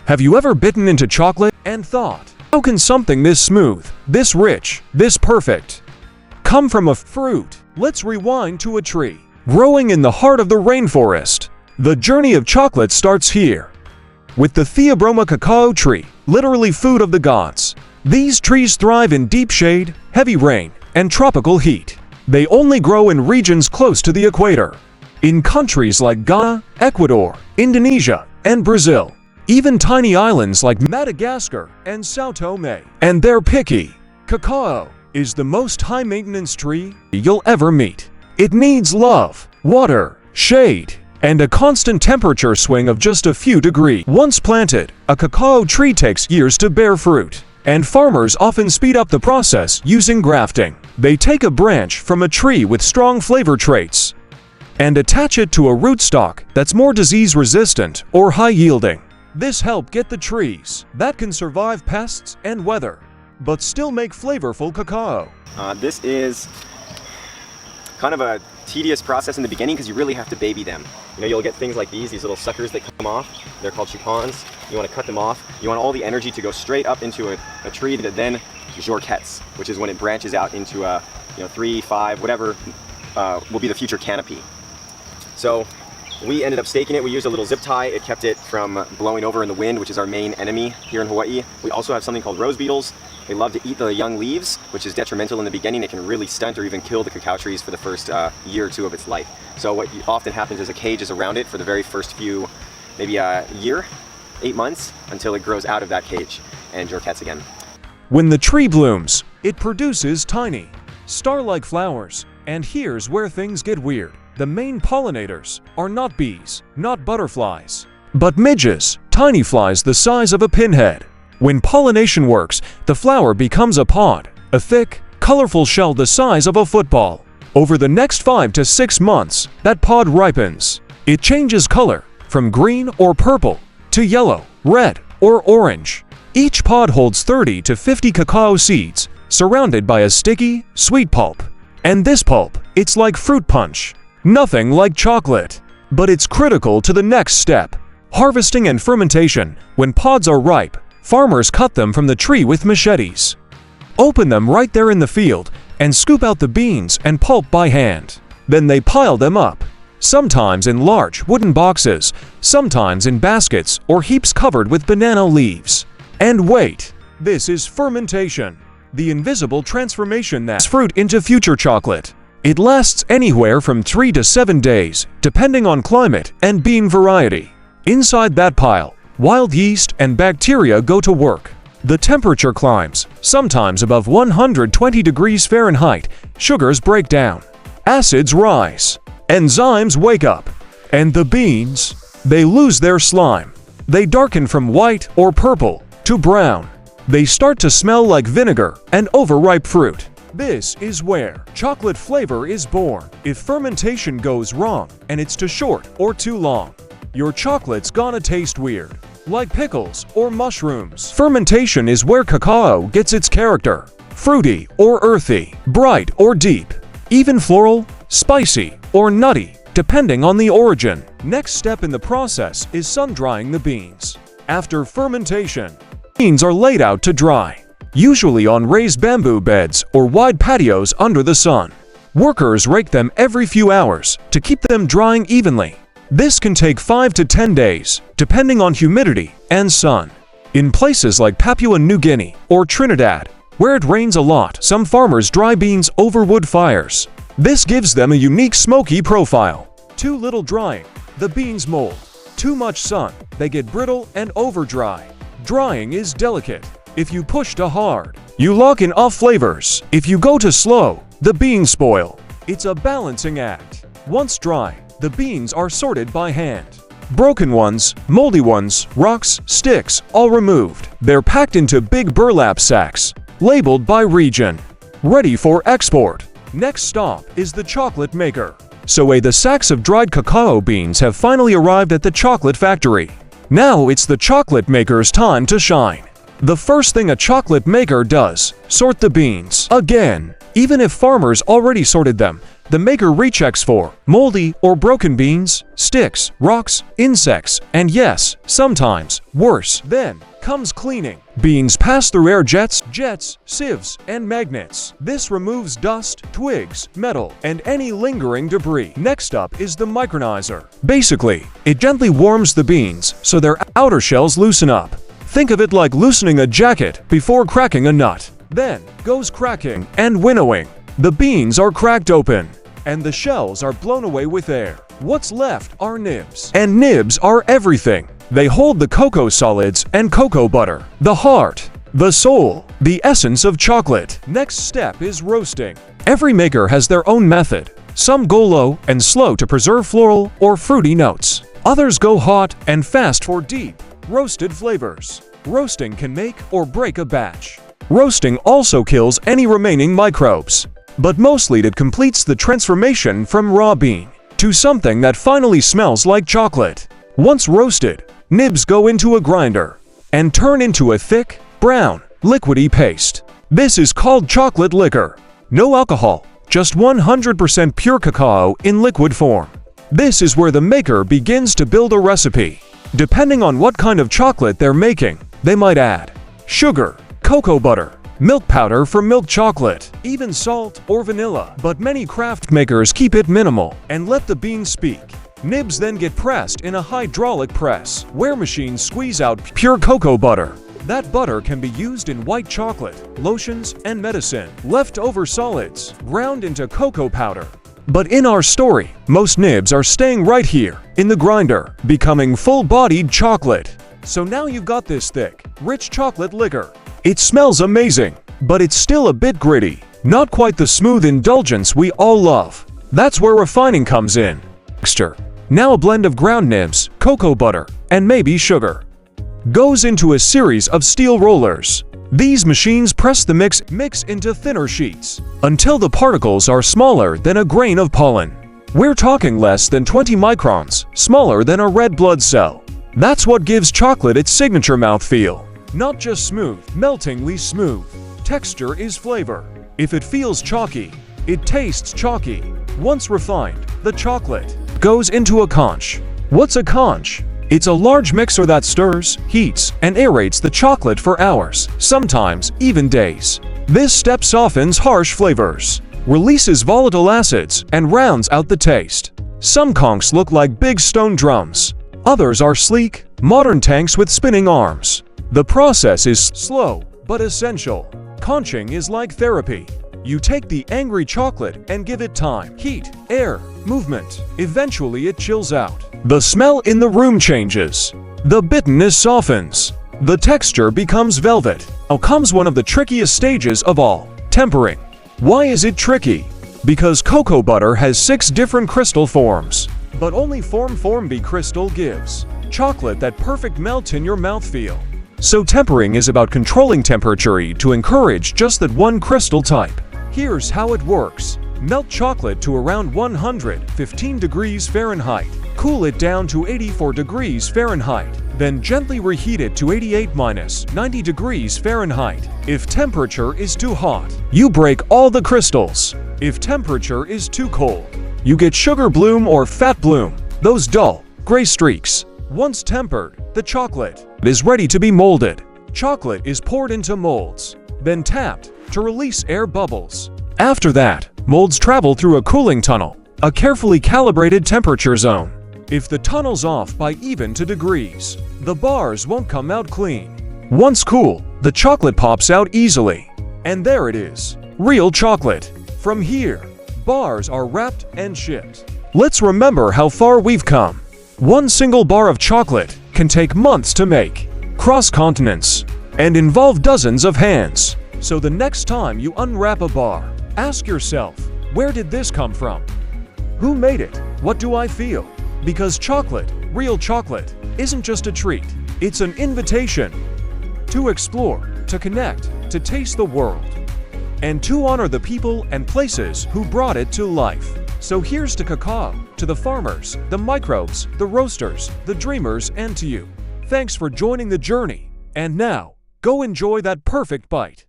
Have you ever bitten into chocolate and thought, how can something this smooth, this rich, this perfect come from a fruit? Let's rewind to a tree growing in the heart of the rainforest. The journey of chocolate starts here with the Theobroma cacao tree, literally food of the gods. These trees thrive in deep shade, heavy rain, and tropical heat. They only grow in regions close to the equator, in countries like Ghana, Ecuador, Indonesia, and Brazil. Even tiny islands like Madagascar and Sao Tome. And they're picky. Cacao is the most high-maintenance tree you'll ever meet. It needs love, water, shade, and a constant temperature swing of just a few degrees. Once planted, a cacao tree takes years to bear fruit, and farmers often speed up the process using grafting. They take a branch from a tree with strong flavor traits and attach it to a rootstock that's more disease-resistant or high-yielding. This helps get the trees that can survive pests and weather, but still make flavorful cacao. This is kind of a tedious process in the beginning because you really have to baby them. You know, you'll get things like these little suckers that come off. They're called chupons. You want to cut them off. You want all the energy to go straight up into a tree that then jorquettes, which is when it branches out into a 3, 5, whatever will be the future canopy. So we ended up staking it. We used a little zip tie. It kept it from blowing over in the wind, which is our main enemy here in Hawaii. We also have something called rose beetles. They love to eat the young leaves, which is detrimental in the beginning. It can really stunt or even kill the cacao trees for the first year or two of its life. So what often happens is a cage is around it for the very first few, maybe a year, 8 months, until it grows out of that cage and jorquettes again. When the tree blooms, it produces tiny, star-like flowers. And here's where things get weird. The main pollinators are not bees, not butterflies, but midges, tiny flies the size of a pinhead. When pollination works, the flower becomes a pod, a thick, colorful shell the size of a football. Over the next 5 to 6 months, that pod ripens. It changes color from green or purple to yellow, red, or orange. Each pod holds 30 to 50 cacao seeds, surrounded by a sticky, sweet pulp. And this pulp, it's like fruit punch. Nothing like chocolate. But it's critical to the next step, harvesting and fermentation. When pods are ripe, farmers cut them from the tree with machetes. Open them right there in the field and scoop out the beans and pulp by hand. Then they pile them up, sometimes in large wooden boxes, sometimes in baskets or heaps covered with banana leaves. And wait, this is fermentation, the invisible transformation that's fruit into future chocolate. It lasts anywhere from 3 to 7 days, depending on climate and bean variety. Inside that pile, wild yeast and bacteria go to work. The temperature climbs, sometimes above 120 degrees Fahrenheit. Sugars break down, acids rise, enzymes wake up, and the beans, they lose their slime. They darken from white or purple to brown. They start to smell like vinegar and overripe fruit. This is where chocolate flavor is born. If fermentation goes wrong and it's too short or too long, your chocolate's gonna taste weird, like pickles or mushrooms. Fermentation is where cacao gets its character, fruity or earthy, bright or deep, even floral, spicy, or nutty, depending on the origin. Next step in the process is sun-drying the beans. After fermentation, beans are laid out to dry, usually on raised bamboo beds or wide patios under the sun. Workers rake them every few hours to keep them drying evenly. This can take 5 to 10 days, depending on humidity and sun. In places like Papua New Guinea or Trinidad, where it rains a lot, some farmers dry beans over wood fires. This gives them a unique smoky profile. Too little drying, the beans mold. Too much sun, they get brittle and over-dry. Drying is delicate. If you push too hard, you lock in off flavors. If you go too slow, the beans spoil. It's a balancing act. Once dry, the beans are sorted by hand. Broken ones, moldy ones, rocks, sticks, all removed. They're packed into big burlap sacks, labeled by region, ready for export. Next stop is the chocolate maker. So the sacks of dried cacao beans have finally arrived at the chocolate factory. Now it's the chocolate maker's time to shine. The first thing a chocolate maker does, sort the beans. Again, even if farmers already sorted them, the maker rechecks for moldy or broken beans, sticks, rocks, insects, and yes, sometimes, worse. Then comes cleaning. Beans pass through air jets, sieves, and magnets. This removes dust, twigs, metal, and any lingering debris. Next up is the micronizer. Basically, it gently warms the beans so their outer shells loosen up. Think of it like loosening a jacket before cracking a nut. Then goes cracking and winnowing. The beans are cracked open, and the shells are blown away with air. What's left are nibs. And nibs are everything. They hold the cocoa solids and cocoa butter, the heart, the soul, the essence of chocolate. Next step is roasting. Every maker has their own method. Some go low and slow to preserve floral or fruity notes. Others go hot and fast for deep, roasted flavors. Roasting can make or break a batch. Roasting also kills any remaining microbes, but mostly it completes the transformation from raw bean to something that finally smells like chocolate. Once roasted, nibs go into a grinder and turn into a thick, brown, liquidy paste. This is called chocolate liquor. No alcohol, just 100% pure cacao in liquid form. This is where the maker begins to build a recipe. Depending on what kind of chocolate they're making, they might add sugar, cocoa butter, milk powder for milk chocolate, even salt or vanilla. But many craft makers keep it minimal and let the beans speak. Nibs then get pressed in a hydraulic press, where machines squeeze out pure cocoa butter. That butter can be used in white chocolate, lotions, and medicine. Leftover solids ground into cocoa powder. But in our story, most nibs are staying right here, in the grinder, becoming full-bodied chocolate. So now you've got this thick, rich chocolate liquor. It smells amazing, but it's still a bit gritty. Not quite the smooth indulgence we all love. That's where refining comes in. Texture. Now a blend of ground nibs, cocoa butter, and maybe sugar goes into a series of steel rollers. These machines press the mix into thinner sheets until the particles are smaller than a grain of pollen. We're talking less than 20 microns, smaller than a red blood cell. That's what gives chocolate its signature mouthfeel. Not just smooth, meltingly smooth. Texture is flavor. If it feels chalky, it tastes chalky. Once refined, the chocolate goes into a conch. What's a conch? It's a large mixer that stirs, heats, and aerates the chocolate for hours, sometimes even days. This step softens harsh flavors, releases volatile acids, and rounds out the taste. Some conchs look like big stone drums. Others are sleek, modern tanks with spinning arms. The process is slow, but essential. Conching is like therapy. You take the angry chocolate and give it time, heat, air, movement. Eventually it chills out. The smell in the room changes. The bitterness softens. The texture becomes velvet. Now comes one of the trickiest stages of all, tempering. Why is it tricky? Because cocoa butter has 6 different crystal forms. But only form B crystal gives chocolate that perfect melt in your mouthfeel. So tempering is about controlling temperature to encourage just that one crystal type. Here's how it works. Melt chocolate to around 115 degrees Fahrenheit. Cool it down to 84 degrees Fahrenheit. Then gently reheat it to 88-90 degrees Fahrenheit. If temperature is too hot, you break all the crystals. If temperature is too cold, you get sugar bloom or fat bloom, those dull, gray streaks. Once tempered, the chocolate is ready to be molded. Chocolate is poured into molds, then tapped to release air bubbles. After that, molds travel through a cooling tunnel, a carefully calibrated temperature zone. If the tunnel's off by even 2 degrees, the bars won't come out clean. Once cool, the chocolate pops out easily. And there it is, real chocolate. From here, bars are wrapped and shipped. Let's remember how far we've come. One single bar of chocolate can take months to make, cross continents, and involve dozens of hands. So the next time you unwrap a bar, ask yourself, where did this come from? Who made it? What do I feel? Because chocolate, real chocolate, isn't just a treat. It's an invitation to explore, to connect, to taste the world, and to honor the people and places who brought it to life. So here's to cacao, to the farmers, the microbes, the roasters, the dreamers, and to you. Thanks for joining the journey. And now, go enjoy that perfect bite.